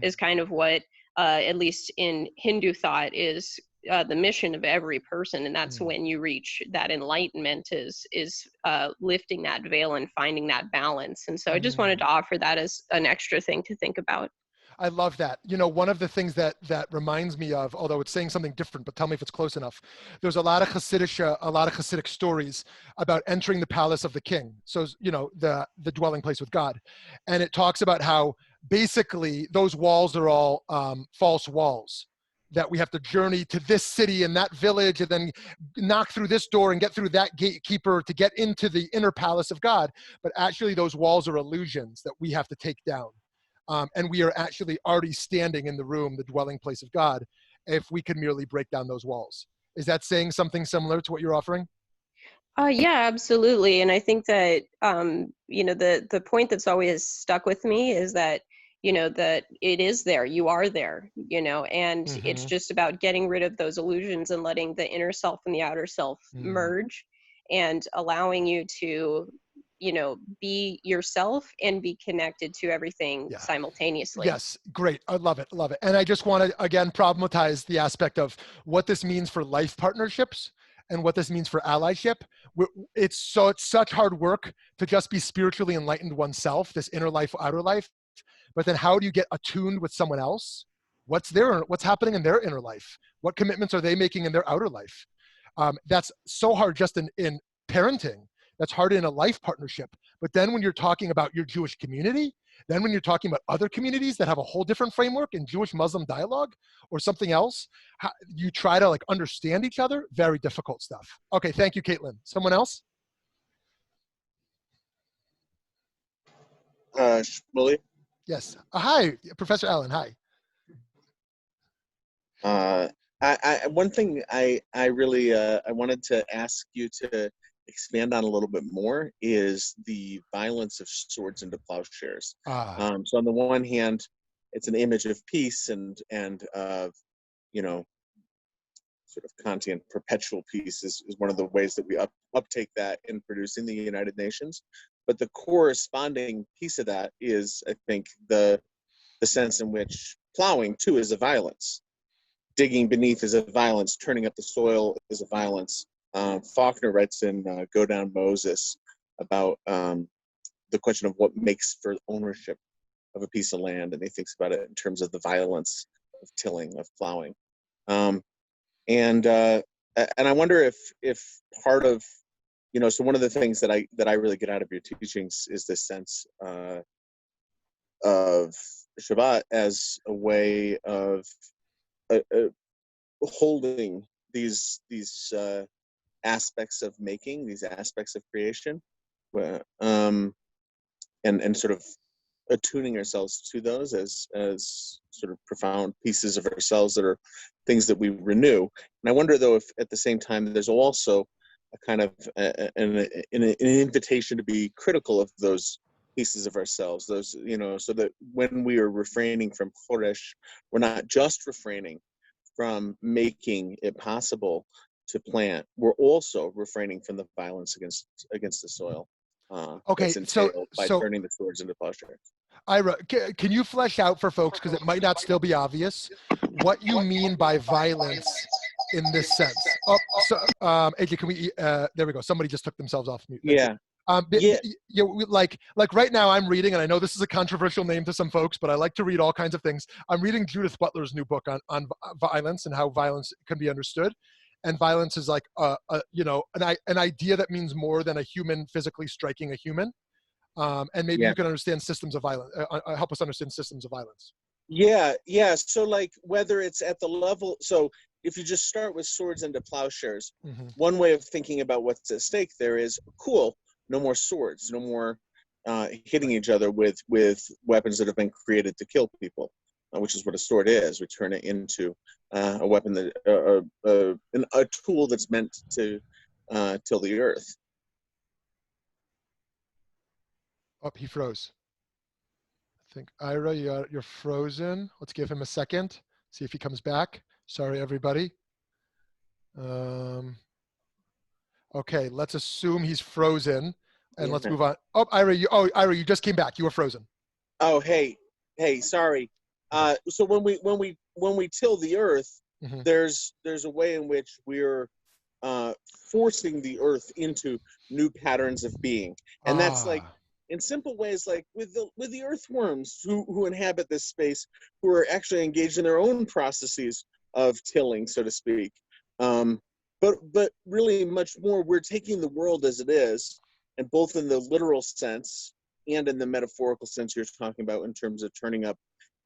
is kind of what, at least in Hindu thought, is the mission of every person. And that's when you reach that enlightenment, is lifting that veil and finding that balance. And so I just wanted to offer that as an extra thing to think about. I love that. One of the things that reminds me of, although it's saying something different, but tell me if it's close enough. There's a lot of Hasidic stories about entering the palace of the king. So, the dwelling place with God. And it talks about how basically those walls are all false walls, that we have to journey to this city and that village and then knock through this door and get through that gatekeeper to get into the inner palace of God. But actually those walls are illusions that we have to take down. And we are actually already standing in the room, the dwelling place of God, if we could merely break down those walls. Is that saying something similar to what you're offering? Yeah, absolutely. And I think that, the point that's always stuck with me is that, that it is there, you are there, and it's just about getting rid of those illusions and letting the inner self and the outer self merge, and allowing you to, be yourself and be connected to everything simultaneously. Yes, great. I love it. Love it. And I just want to, again, problematize the aspect of what this means for life partnerships and what this means for allyship. It's such hard work to just be spiritually enlightened oneself, this inner life, outer life. But then how do you get attuned with someone else? What's happening in their inner life? What commitments are they making in their outer life? That's so hard just in parenting. That's hard in a life partnership. But then when you're talking about your Jewish community, then when you're talking about other communities that have a whole different framework in Jewish-Muslim dialogue or something else, you try to understand each other. Very difficult stuff. Okay, thank you, Caitlin. Someone else? Shmuly? Yes. Hi, Professor Allen. Hi. One thing I really I wanted to ask you to expand on a little bit more is the violence of swords into plowshares. So on the one hand, it's an image of peace and of, sort of Kantian perpetual peace is one of the ways that we uptake that in producing the United Nations. But the corresponding piece of that is, I think, the sense in which plowing too is a violence. Digging beneath is a violence. Turning up the soil is a violence. Faulkner writes in Go Down Moses about the question of what makes for ownership of a piece of land, and he thinks about it in terms of the violence of tilling, of plowing. And I wonder if part of, so one of the things that I really get out of your teachings is this sense of Shabbat as a way of holding these aspects of making, these aspects of creation, and sort of attuning ourselves to those as sort of profound pieces of ourselves that are things that we renew. And I wonder, though, if at the same time there's also a kind of an invitation to be critical of those pieces of ourselves, those, so that when we are refraining from Choresh, we're not just refraining from making it possible to plant, we're also refraining from the violence against the soil. Okay, that's entailed by so turning the swords into plowshares. Ira, can you flesh out for folks, because it might not still be obvious, what you mean by violence in this sense? Oh, so AJ, can we? There we go. Somebody just took themselves off mute. Yeah. Like right now I'm reading, and I know this is a controversial name to some folks, but I like to read all kinds of things. I'm reading Judith Butler's new book on violence and how violence can be understood. And violence is like an idea that means more than a human physically striking a human. And maybe you can understand systems of violence, help us understand systems of violence. Yeah. So like whether it's at the level, so if you just start with swords into plowshares, one way of thinking about what's at stake there is, cool, no more swords, no more hitting each other with weapons that have been created to kill people, which is what a sword is. We turn it into a weapon that a tool that's meant to till the earth. Oh, he froze. I think Ira, you're frozen. Let's give him a second. See if he comes back. Sorry, everybody. Okay, let's assume he's frozen, and let's move on. Oh, Ira, you just came back. You were frozen. Oh, hey, sorry. So when we till the earth, there's a way in which we're forcing the earth into new patterns of being, and that's like in simple ways, like with the earthworms who inhabit this space, who are actually engaged in their own processes of tilling, so to speak. But really much more, we're taking the world as it is, and both in the literal sense and in the metaphorical sense you're talking about in terms of turning up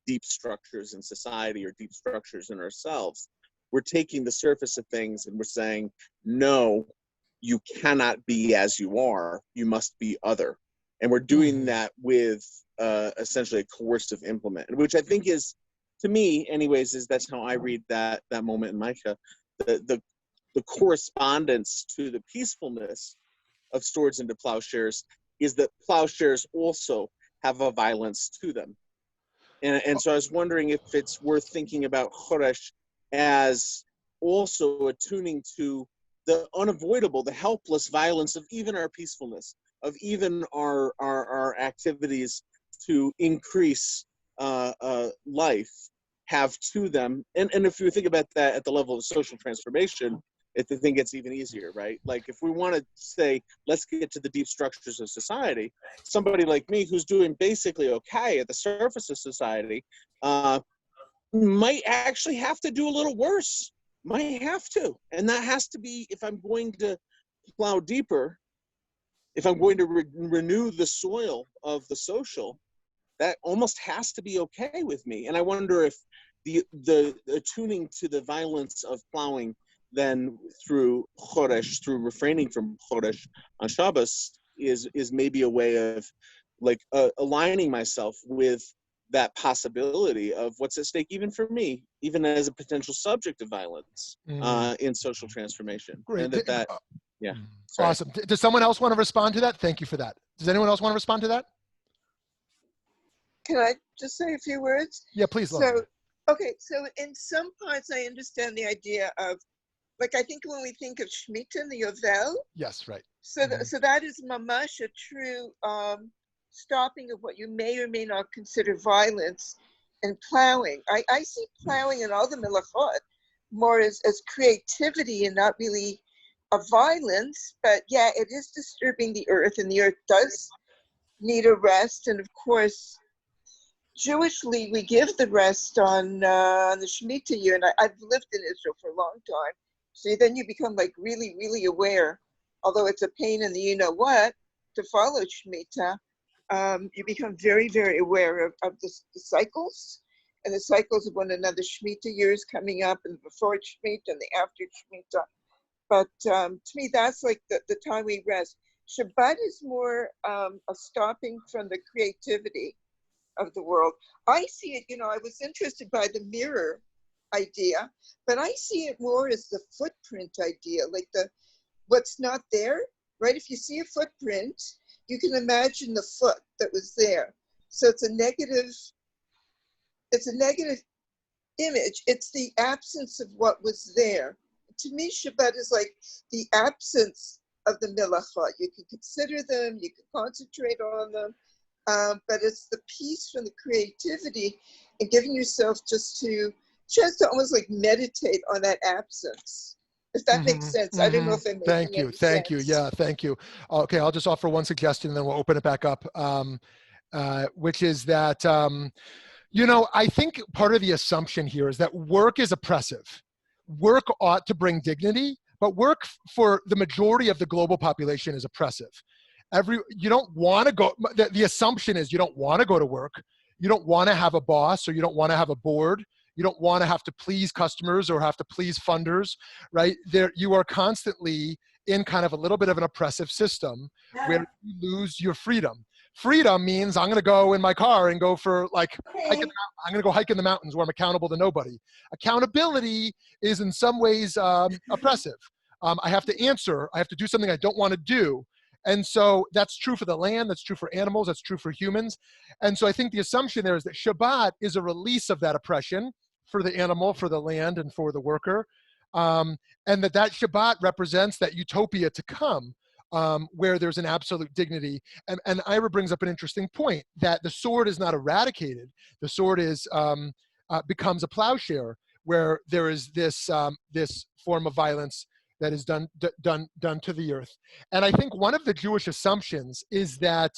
deep structures in society or deep structures in ourselves. We're taking the surface of things and we're saying, no, you cannot be as you are. You must be other. And we're doing that with essentially a coercive implement, which I think is, to me anyways, that's how I read that moment in Micah. The correspondence to the peacefulness of swords into plowshares is that plowshares also have a violence to them. And so I was wondering if it's worth thinking about Choresh as also attuning to the unavoidable, the helpless violence of even our peacefulness, of even our activities to increase life have to them. And if you think about that at the level of social transformation, I think it's even easier, right? Like if we want to say, let's get to the deep structures of society, somebody like me who's doing basically okay at the surface of society might actually have to do a little worse, might have to. And that has to be, if I'm going to plow deeper, if I'm going to renew the soil of the social, that almost has to be okay with me. And I wonder if the attuning to the violence of plowing then through Choresh, through refraining from Choresh on Shabbos, is maybe a way of like aligning myself with that possibility of what's at stake, even for me, even as a potential subject of violence in social transformation. Great. And yeah. Sorry. Awesome. Does someone else want to respond to that? Thank you for that. Does anyone else want to respond to that? Can I just say a few words? Yeah, please. So, okay, so in some parts I understand the idea of, like, I think when we think of Shemitah and the Yovel. Yes, right. So, so that is mamash, a true stopping of what you may or may not consider violence and plowing. I see plowing and all the melachot more as creativity and not really a violence, but yeah, it is disturbing the earth, and the earth does need a rest. And of course, Jewishly, we give the rest on the Shemitah year, and I've lived in Israel for a long time. So then you become like really, really aware, although it's a pain in the you-know-what to follow Shemitah, you become very, very aware of the cycles and the cycles of one another. Shemitah years coming up, and before Shemitah and the after Shemitah. But to me, that's like the time we rest. Shabbat is more a stopping from the creativity of the world. I see it, I was interested by the mirror idea, but I see it more as the footprint idea, like what's not there, right? If you see a footprint, you can imagine the foot that was there. So it's a negative image. It's the absence of what was there. To me, Shabbat is like the absence of the melachot. You can consider them, you can concentrate on them, but it's the peace from the creativity and giving yourself just to almost like meditate on that absence. If that makes sense. I don't know if I'm making any sense. Thank you. Yeah, thank you. Okay, I'll just offer one suggestion and then we'll open it back up, which is that, I think part of the assumption here is that work is oppressive. Work ought to bring dignity, but work for the majority of the global population is oppressive. You don't want to go, the assumption is you don't want to go to work. You don't want to have a boss, or you don't want to have a board. You don't want to have to please customers or have to please funders, right? There, you are constantly in kind of a little bit of an oppressive system where you lose your freedom. Freedom means I'm going to go in my car and go for like, I'm going to go hike in the mountains where I'm accountable to nobody. Accountability is in some ways oppressive. I have to answer. I have to do something I don't want to do. And so that's true for the land. That's true for animals. That's true for humans. And so I think the assumption there is that Shabbat is a release of that oppression for the animal, for the land, and for the worker. And that Shabbat represents that utopia to come, where there's an absolute dignity. And Ira brings up an interesting point, that the sword is not eradicated. The sword is becomes a plowshare, where there is this this form of violence that is done to the earth. And I think one of the Jewish assumptions is that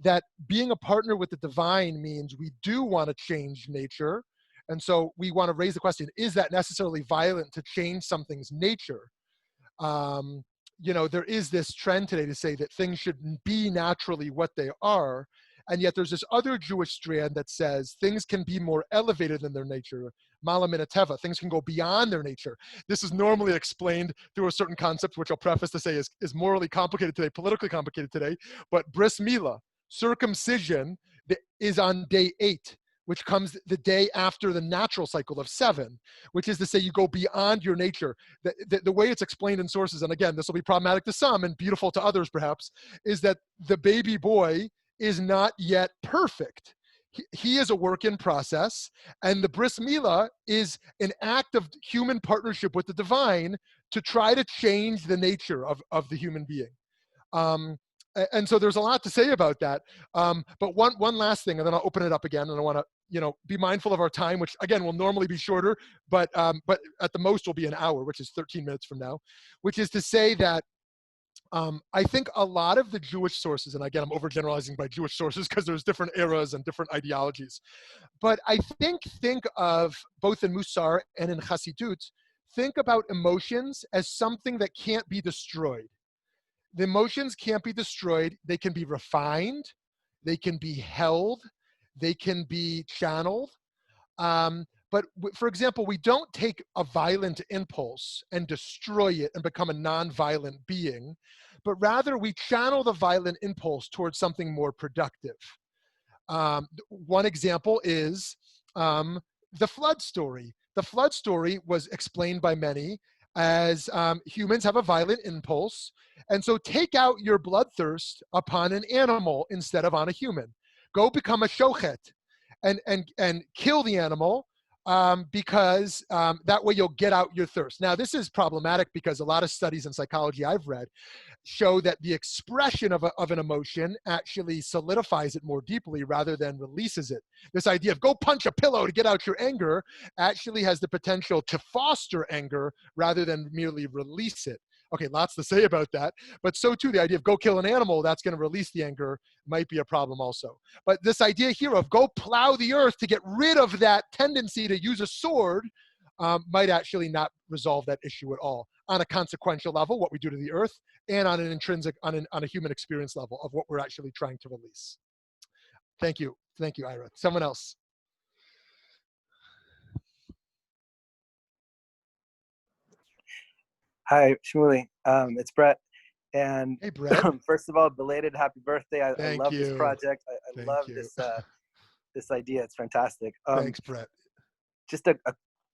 that being a partner with the divine means we do want to change nature. And so we want to raise the question, is that necessarily violent to change something's nature? You know, there is this trend today to say that things should be naturally what they are. And yet there's this other Jewish strand that says things can be more elevated than their nature. Mala min hateva, things can go beyond their nature. This is normally explained through a certain concept, which I'll preface to say is morally complicated today, politically complicated today. But bris milah, circumcision, is on day 8, which comes the day after the natural cycle of 7, which is to say you go beyond your nature. The way it's explained in sources, and again, this will be problematic to some and beautiful to others perhaps, is that the baby boy is not yet perfect. He is a work in process, and the bris milah is an act of human partnership with the divine to try to change the nature of the human being. And so there's a lot to say about that. But one last thing, and then I'll open it up again, and I want to be mindful of our time, which again will normally be shorter, but at the most will be an hour, which is 13 minutes from now, which is to say that I think a lot of the Jewish sources, and again, I'm overgeneralizing by Jewish sources because there's different eras and different ideologies, but I think of, both in Musar and in Chassidut, think about emotions as something that can't be destroyed. The emotions can't be destroyed. They can be refined. They can be held. They can be channeled. But for example, we don't take a violent impulse and destroy it and become a non-violent being, but rather we channel the violent impulse towards something more productive. One example is the flood story. The flood story was explained by many as humans have a violent impulse, and so take out your bloodthirst upon an animal instead of on a human. Go become a shochet and kill the animal, because that way you'll get out your thirst. Now, this is problematic because a lot of studies in psychology I've read show that the expression of an emotion actually solidifies it more deeply rather than releases it. This idea of go punch a pillow to get out your anger actually has the potential to foster anger rather than merely release it. Okay, lots to say about that, but so too the idea of go kill an animal that's going to release the anger might be a problem also. But this idea here of go plow the earth to get rid of that tendency to use a sword might actually not resolve that issue at all on a consequential level, what we do to the earth, and on an intrinsic, on a human experience level of what we're actually trying to release. Thank you, Ira. Someone else. Hi, Shmuly. It's Brett. And hey, Brett. First of all, belated happy birthday. I love you. this project. I love this idea. It's fantastic. Thanks, Brett. Just a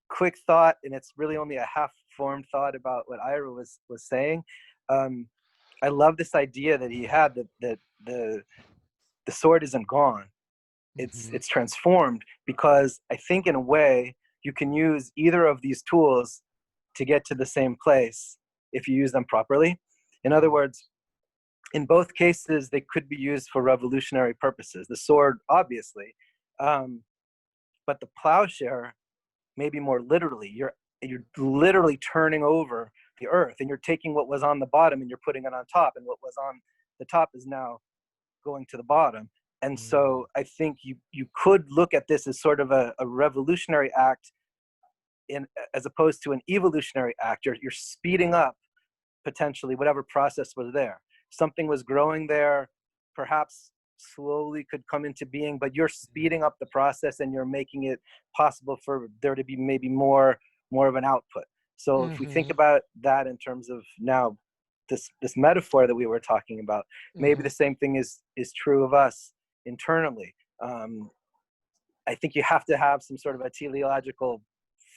quick thought, and it's really only a half-formed thought about what Ira was saying. I love this idea that he had that the sword isn't gone. It's transformed, because I think in a way you can use either of these tools to get to the same place if you use them properly. In other words, in both cases, they could be used for revolutionary purposes. The sword, obviously, but the plowshare, maybe more literally. You're literally turning over the earth, and you're taking what was on the bottom and you're putting it on top, and what was on the top is now going to the bottom. And so I think you could look at this as sort of a revolutionary act, as opposed to an evolutionary act. You're speeding up potentially whatever process was there. Something was growing there, perhaps slowly could come into being, but you're speeding up the process and you're making it possible for there to be maybe more of an output. So if we think about that in terms of now this metaphor that we were talking about, maybe the same thing is true of us internally. I think you have to have some sort of a teleological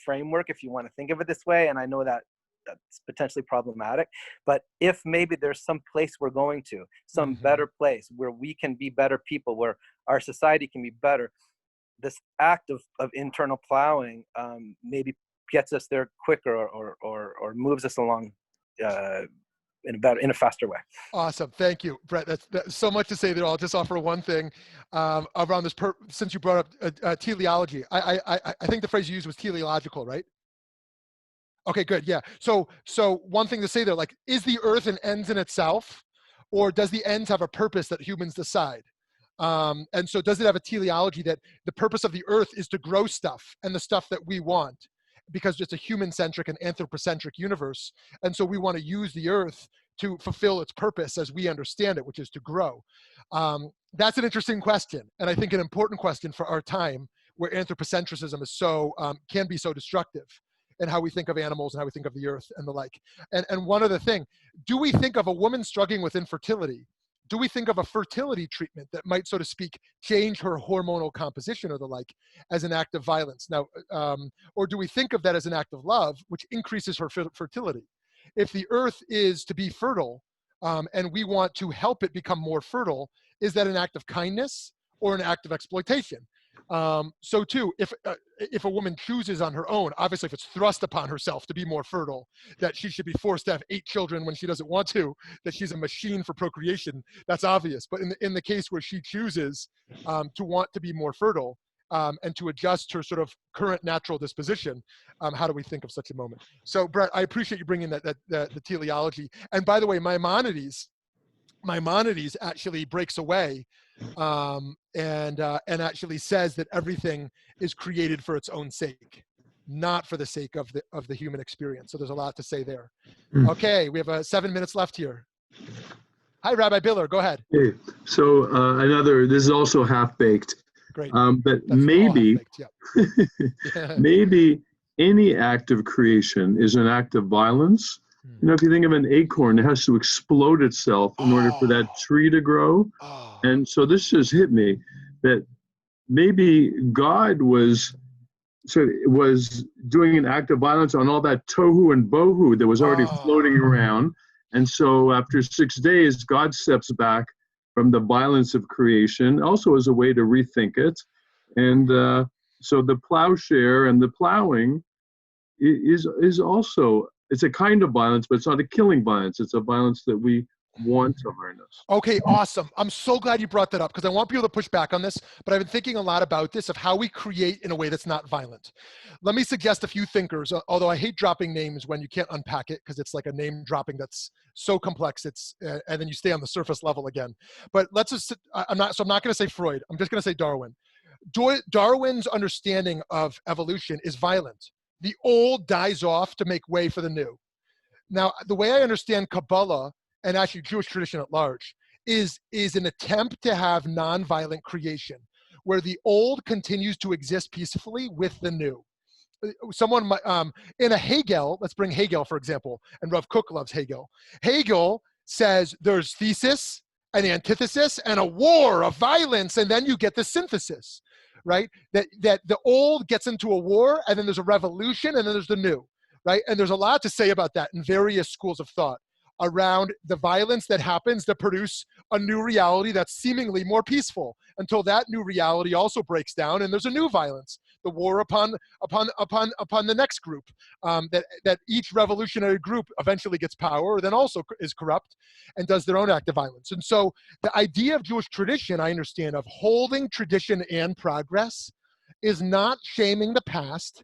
framework if you want to think of it this way, and I know that that's potentially problematic, but if maybe there's some place we're going to, some better place where we can be better people, where our society can be better, this act of internal plowing maybe gets us there quicker or moves us along in a faster way. Awesome. Thank you, Brett. That's so much to say there. I'll just offer one thing around this, since you brought up teleology. I think the phrase you used was teleological, right? Okay, good. Yeah. So one thing to say there, like, is the earth an end in itself, or does the ends have a purpose that humans decide? And so does it have a teleology that the purpose of the earth is to grow stuff and the stuff that we want, because it's a human-centric and anthropocentric universe. And so we want to use the earth to fulfill its purpose as we understand it, which is to grow. That's an interesting question. And I think an important question for our time, where anthropocentrism is so, can be so destructive, and how we think of animals and how we think of the earth and the like. And one other thing, do we think of a woman struggling with infertility? Do we think of a fertility treatment that might, so to speak, change her hormonal composition or the like as an act of violence? Now, or do we think of that as an act of love, which increases her fertility? If the earth is to be fertile and we want to help it become more fertile, is that an act of kindness or an act of exploitation? So too, if a woman chooses on her own, obviously if it's thrust upon herself to be more fertile, that she should be forced to have 8 children when she doesn't want to, that she's a machine for procreation, that's obvious. But in the case where she chooses to want to be more fertile and to adjust her sort of current natural disposition, how do we think of such a moment? So Brett, I appreciate you bringing the teleology. And by the way, Maimonides actually breaks away and actually says that everything is created for its own sake, not for the sake of the human experience. So there's a lot to say there. Okay, we have 7 minutes left here. Hi, Rabbi Biller, go ahead. Hey, so this is also half-baked. Great. But That's maybe, yeah. maybe any act of creation is an act of violence. You know, if you think of an acorn, it has to explode itself in order for that tree to grow. And so this just hit me that maybe God was doing an act of violence on all that tohu and bohu that was already floating around. And so after 6 days, God steps back from the violence of creation, also as a way to rethink it. And so the plowshare and the plowing is also, it's a kind of violence, but it's not a killing violence. It's a violence that we want to harness. Okay, awesome. I'm so glad you brought that up, because I want people to push back on this, but I've been thinking a lot about this, of how we create in a way that's not violent. Let me suggest a few thinkers, although I hate dropping names when you can't unpack it, because it's like a name dropping that's so complex, and then you stay on the surface level again. But let's just, I'm not going to say Freud, I'm just going to say Darwin. Darwin's understanding of evolution is violent. The old dies off to make way for the new. Now, the way I understand Kabbalah, and actually Jewish tradition at large, is an attempt to have nonviolent creation, where the old continues to exist peacefully with the new. Someone in a Hegel, let's bring Hegel for example, and Rav Kook loves Hegel. Hegel says there's thesis, an antithesis, and a war of violence, and then you get the synthesis, right? That the old gets into a war, and then there's a revolution, and then there's the new, right? And there's a lot to say about that in various schools of thought around the violence that happens to produce a new reality that's seemingly more peaceful, until that new reality also breaks down and there's a new violence, the war upon the next group, that each revolutionary group eventually gets power, then also is corrupt and does their own act of violence. And so the idea of Jewish tradition, I understand, of holding tradition and progress is not shaming the past,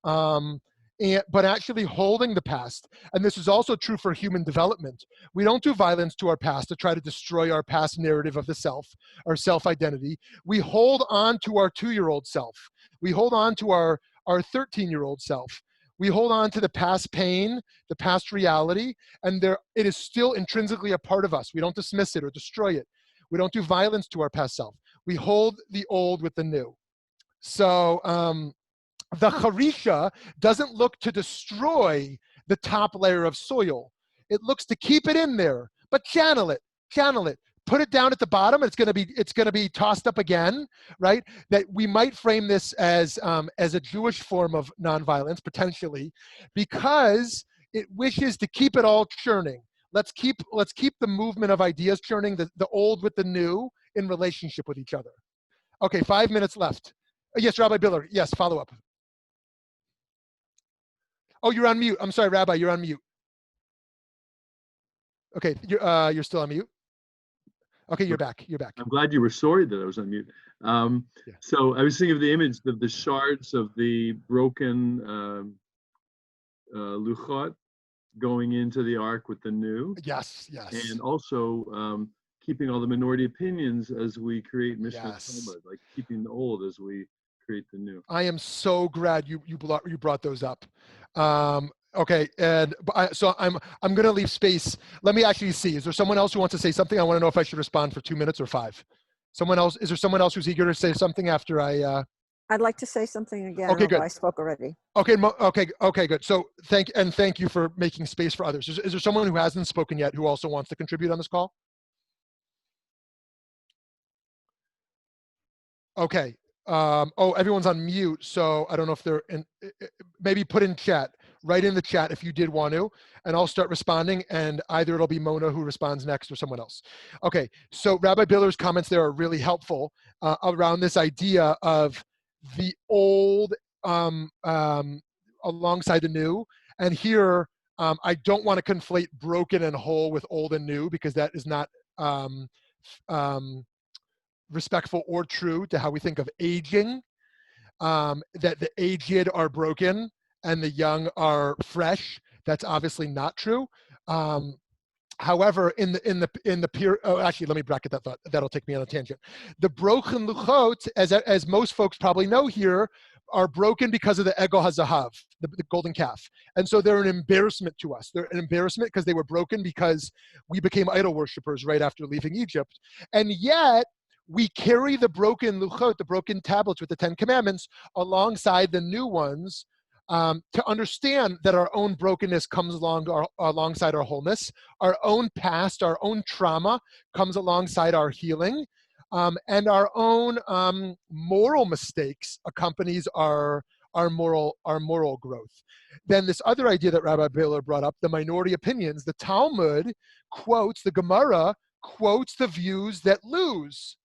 but actually holding the past. And this is also true for human development. We don't do violence to our past to try to destroy our past narrative of the self, our self-identity. We hold on to our 2-year-old self. We hold on to our 13-year-old self. We hold on to the past pain, the past reality, and it is still intrinsically a part of us. We don't dismiss it or destroy it. We don't do violence to our past self. We hold the old with the new. So the Choresh doesn't look to destroy the top layer of soil. It looks to keep it in there, but channel it. Put it down at the bottom. It's going to be tossed up again, right? That we might frame this as a Jewish form of nonviolence potentially, because it wishes to keep it all churning. Let's keep the movement of ideas churning, the old with the new in relationship with each other. Okay, 5 minutes left. Yes, Rabbi Biller. Yes, follow up. Oh, you're on mute. I'm sorry, Rabbi, you're on mute. Okay, you're still on mute. Okay, you're back. I'm glad you were sorry that I was on mute. Yeah. So I was thinking of the image of the shards of the broken luchot going into the ark with the new. Yes. And also keeping all the minority opinions as we create Mishnah Talmud, like keeping the old as we create the new. I am so glad you brought those up. Okay, and so I'm going to leave space. Let me actually see. Is there someone else who wants to say something? I want to know if I should respond for 2 minutes or 5. Someone else? Is there someone else who's eager to say something after I? I'd like to say something again. Okay, good. I spoke already. Okay, good. So thank you for making space for others. Is there someone who hasn't spoken yet who also wants to contribute on this call? Okay. Everyone's on mute, so I don't know if they're in. Maybe put in chat. Write in the chat if you did want to, and I'll start responding, and either it'll be Mona who responds next or someone else. Okay, so Rabbi Biller's comments there are really helpful around this idea of the old alongside the new. And here, I don't want to conflate broken and whole with old and new, because that is not respectful or true to how we think of aging, that the aged are broken and the young are fresh. That's obviously not true. However, in the period, actually, let me bracket that thought. That'll take me on a tangent. The broken luchot, as most folks probably know here, are broken because of the Egel HaZahav, the golden calf. And so they're an embarrassment to us. They're an embarrassment because they were broken because we became idol worshipers right after leaving Egypt. And yet, we carry the broken luchot, the broken tablets with the 10 commandments, alongside the new ones, to understand that our own brokenness comes alongside our wholeness, our own past, our own trauma comes alongside our healing, and our own moral mistakes accompanies our moral growth. Then this other idea that Rabbi Biller brought up, the minority opinions, the Talmud quotes, the Gemara quotes the views that lose.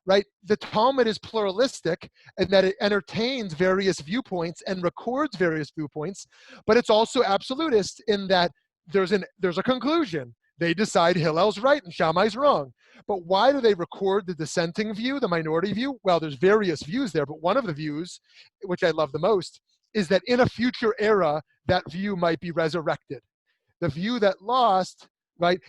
Right? The Talmud is pluralistic in that it entertains various viewpoints and records various viewpoints, but it's also absolutist in that there's a conclusion. They decide Hillel's right and Shammai's wrong. But why do they record the dissenting view, the minority view? Well, there's various views there, but one of the views, which I love the most, is that in a future era, that view might be resurrected. The view that lost, right.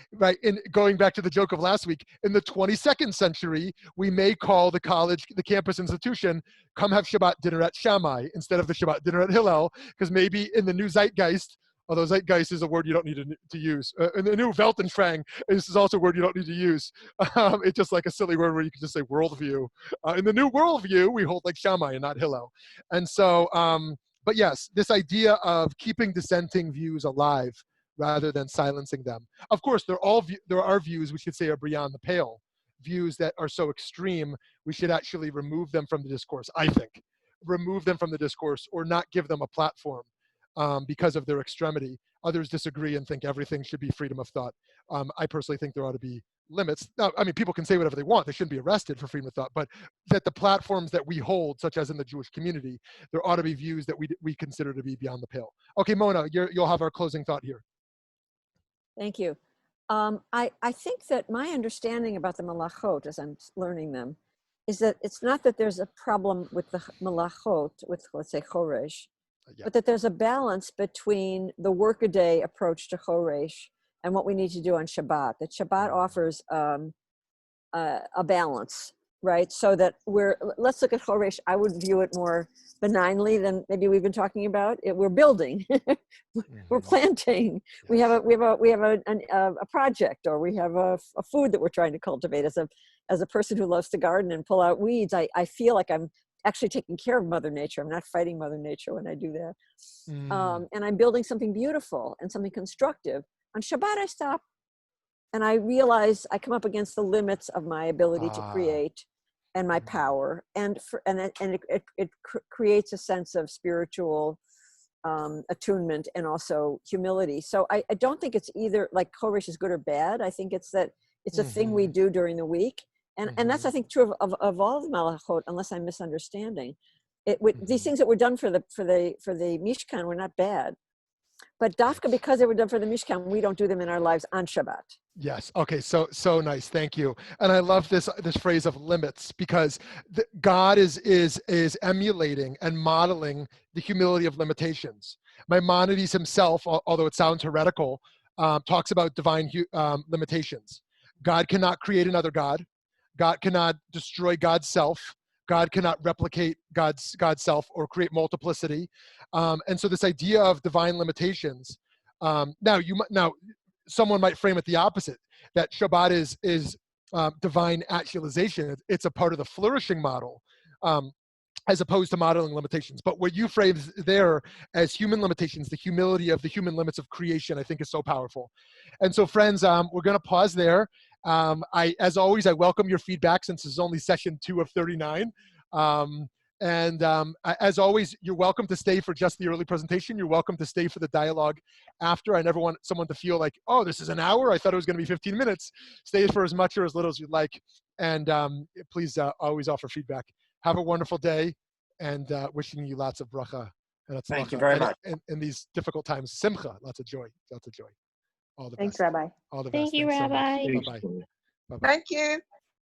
In going back to the joke of last week, in the 22nd century, we may call the campus institution, come have Shabbat dinner at Shammai instead of the Shabbat dinner at Hillel, because maybe in the new zeitgeist, although zeitgeist is a word you don't need to use, in the new Weltanschauung, this is also a word you don't need to use. It's just like a silly word where you can just say worldview. In the new worldview, we hold like Shammai and not Hillel. And so, but yes, this idea of keeping dissenting views alive rather than silencing them. Of course, there are views we should say are beyond the pale, views that are so extreme, we should actually remove them from the discourse, I think. Remove them from the discourse or not give them a platform because of their extremity. Others disagree and think everything should be freedom of thought. I personally think there ought to be limits. Now, I mean, people can say whatever they want. They shouldn't be arrested for freedom of thought, but that the platforms that we hold, such as in the Jewish community, there ought to be views that we consider to be beyond the pale. Okay, Mona, you'll have our closing thought here. Thank you. I think that my understanding about the melachot, as I'm learning them, is that it's not that there's a problem with the melachot, with, let's say, Choresh, but that there's a balance between the workaday approach to Choresh and what we need to do on Shabbat. That Shabbat offers a balance right? So that let's look at Choresh. I would view it more benignly than maybe we've been talking about. We're building, we're planting. We have a project, or we have a food that we're trying to cultivate. As a person who loves to garden and pull out weeds, I feel like I'm actually taking care of Mother Nature. I'm not fighting Mother Nature when I do that. And I'm building something beautiful and something constructive. On Shabbat, I stop and I realize I come up against the limits of my ability to create and my power. And it creates a sense of spiritual attunement and also humility. So I don't think it's either like Choresh is good or bad. I think it's that it's a thing we do during the week. And that's, I think, true of all the melachot, unless I'm misunderstanding. These things that were done for the Mishkan were not bad. But dafka, because they were done for the Mishkan, we don't do them in our lives on Shabbat. Yes. Okay. So nice. Thank you. And I love this phrase of limits, because God is emulating and modeling the humility of limitations. Maimonides himself, although it sounds heretical, talks about divine limitations. God cannot create another God. God cannot destroy God's self. God cannot replicate God's self or create multiplicity. And so this idea of divine limitations. Now someone might frame it the opposite, that Shabbat is divine actualization. It's a part of the flourishing model, as opposed to modeling limitations. But what you framed there as human limitations, the humility of the human limits of creation, I think is so powerful. And so friends, we're gonna pause there. As always, I welcome your feedback, since this is only session 2 of 39. As always, you're welcome to stay for just the early presentation. You're welcome to stay for the dialogue after. I never want someone to feel like, oh, this is an hour. I thought it was going to be 15 minutes. Stay for as much or as little as you'd like. And please always offer feedback. Have a wonderful day, and wishing you lots of bracha. And thank you very much. In these difficult times, simcha, lots of joy. All the Thanks, best. Rabbi. All the best. Thank you, Thanks so much. Rabbi. Bye-bye. Bye-bye. Thank you.